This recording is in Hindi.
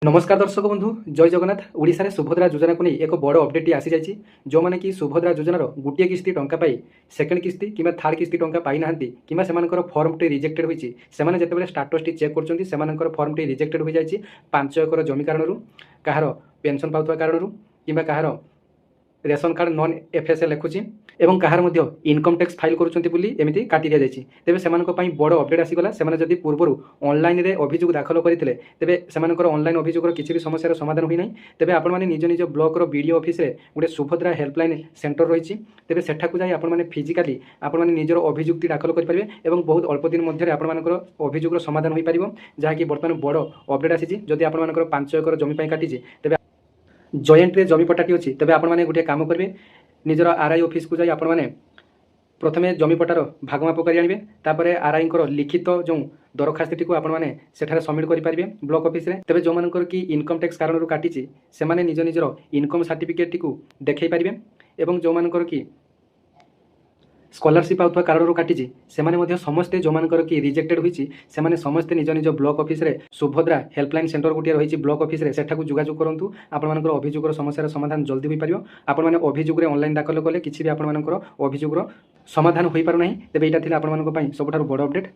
नमस्कार दर्शक बंधु जय जगन्नाथ। ओडिशा रे सुभद्रा योजना को नहीं एक बड़ अपडेट आसी जाइए। जो मैंने कि सुभद्रा योजनार गोटे किस्ती टंका पाई सेकेंड किस्ती कि थर्ड किस्ती टंका पाई ना कि फर्म टी रिजेक्टेड होती से जिते स्टाटस टी चेक कर फर्म टी रिजेक्टेड हो जाए 5 एकर जमी कारण कहार पेंशन पाउथवा कारण कि कहार रेशन कार्ड नॉन एफएसएल लिखुची एवं कहार इनकम टैक्स फाइल करुँच काटी दि जाए। तेज से बड़ अपडेट आसीगला से जदि पूर्व ऑनलाइन रे अभियोग दाखल करते तेज से ऑनलाइन अभियोग किसी भी समस्या समाधान होना तेज आपण निज निज ब्लॉक बीडीओ ऑफिस रे गोटे सुभद्रा हेल्पलाइन सेंटर रही तेज सेठाकू जाई आपण माने फिजिकाली आपण माने निजर अभियुक्ति दाखल करेंगे और बहुत अल्प दिन मध्य आपंकर अभियोग समाधान हो पार जहाँकि बर्तमान बड़ अपडेट आसी जदि आपर 5 एकर जमी काटी तेज जॉइंट रे जमी पट्टाटी अच्छी तेज आपण मैंने गोटे कम करेंगे निजर आरआई ऑफिस को जाई आपण माने प्रथमे जमी पट्टार भागमाप कर आनिबे तापर आरआई लिखित जो दरखास्त को आपण माने सेठारे सबमिट करेंगे ब्लॉक ऑफिस रे। तेज जो मानकर कि इनकम टैक्स कारण काटी से माने निज निजर इनकम सर्टिफिकेट को देखै पारिबे एवं जो मानकर कि स्कॉलरशिप आउथवा कारण काटी से समस्ते जो मानकर कि रिजेक्टेड होईची से समस्ते निज निज ब्लॉक ऑफिस रे सुभद्रा हेल्पलाइन सेंटर गोटे रही ब्लॉक ऑफिस रे सेठाकू जोगाजोग करूँ आपर अभियोग समस्या समाधान जल्दी हो पार। आपण मैंने अभियोग ऑनलाइन दाखल कले किसी भी आपर अभियोग समाधान हो पार ना तेज यहाँ आपंप सबुठ बड़ अपडेट।